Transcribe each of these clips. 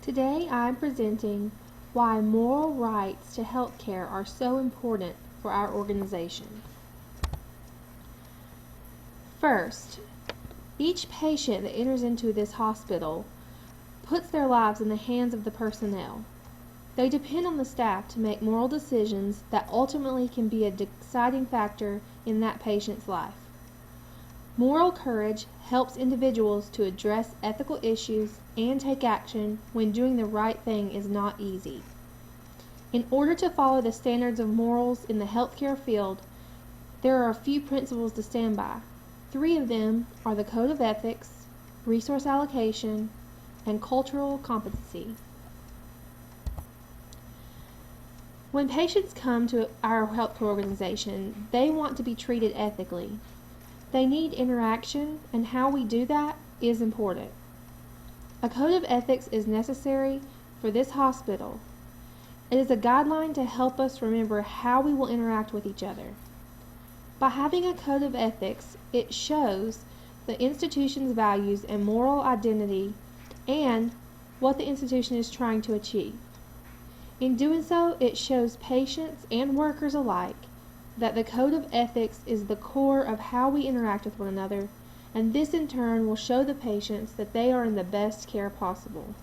Today I'm presenting why moral rights to health care are so important for our organization. First, each patient that enters into this hospital puts their lives in the hands of the personnel. They depend on the staff to make moral decisions that ultimately can be a deciding factor in that patient's life. Moral courage helps individuals to address ethical issues and take action when doing the right thing is not easy. In order to follow the standards of morals in the healthcare field, there are a few principles to stand by. 3 of them are the Code of Ethics, Resource Allocation, and Cultural Competency. When patients come to our healthcare organization, they want to be treated ethically. They need interaction, and how we do that is important. A code of ethics is necessary for this hospital. It is a guideline to help us remember how we will interact with each other. By having a code of ethics, it shows the institution's values and moral identity and what the institution is trying to achieve. In doing so, it shows patients and workers alike that the code of ethics is the core of how we interact with one another, and this in turn will show the patients that they are in the best care possible.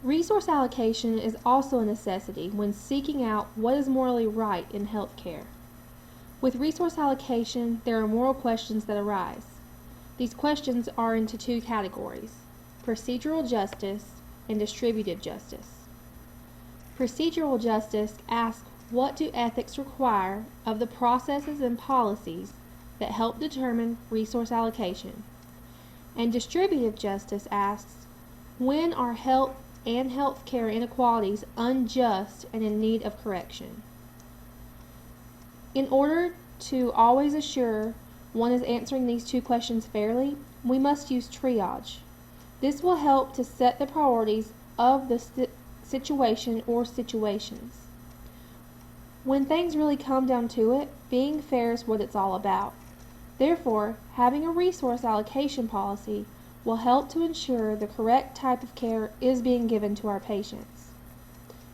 Resource allocation is also a necessity when seeking out what is morally right in healthcare. With resource allocation, there are moral questions that arise. These questions are into 2 categories: procedural justice and distributive justice. Procedural justice asks, what do ethics require of the processes and policies that help determine resource allocation? And distributive justice asks, when are health and healthcare inequalities unjust and in need of correction? In order to always assure one is answering these 2 questions fairly, we must use triage. This will help to set the priorities of the situation or situations. When things really come down to it, being fair is what it's all about. Therefore, having a resource allocation policy will help to ensure the correct type of care is being given to our patients.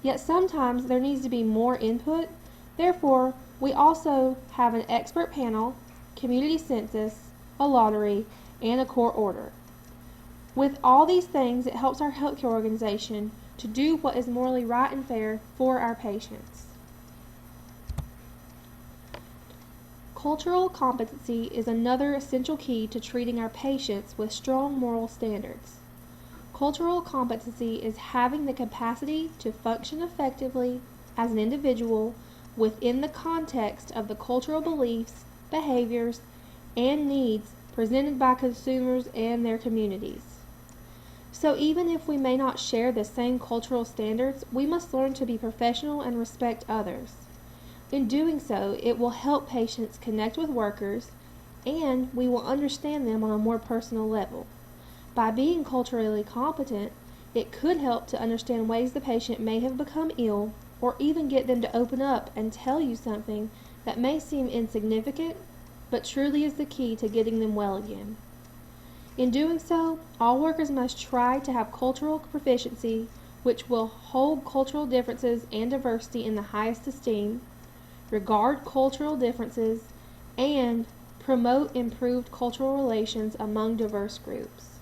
Yet sometimes there needs to be more input. Therefore, we also have an expert panel, community census, a lottery, and a court order. With all these things, it helps our healthcare organization to do what is morally right and fair for our patients. Cultural competency is another essential key to treating our patients with strong moral standards. Cultural competency is having the capacity to function effectively as an individual within the context of the cultural beliefs, behaviors, and needs presented by consumers and their communities. So even if we may not share the same cultural standards, we must learn to be professional and respect others. In doing so, it will help patients connect with workers, and we will understand them on a more personal level. By being culturally competent, it could help to understand ways the patient may have become ill, or even get them to open up and tell you something that may seem insignificant, but truly is the key to getting them well again. In doing so, all workers must try to have cultural proficiency, which will hold cultural differences and diversity in the highest esteem, regard cultural differences, and promote improved cultural relations among diverse groups.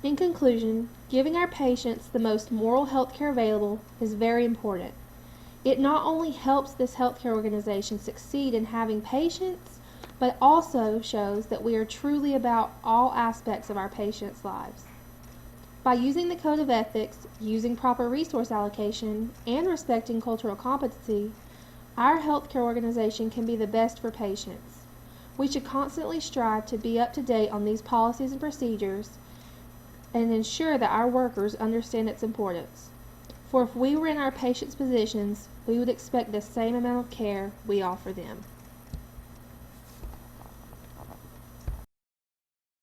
In conclusion, giving our patients the most moral health care available is very important. It not only helps this healthcare organization succeed in having patients, but also shows that we are truly about all aspects of our patients' lives. By using the Code of Ethics, using proper resource allocation, and respecting cultural competency, our healthcare organization can be the best for patients. We should constantly strive to be up to date on these policies and procedures and ensure that our workers understand its importance. For if we were in our patients' positions, we would expect the same amount of care we offer them.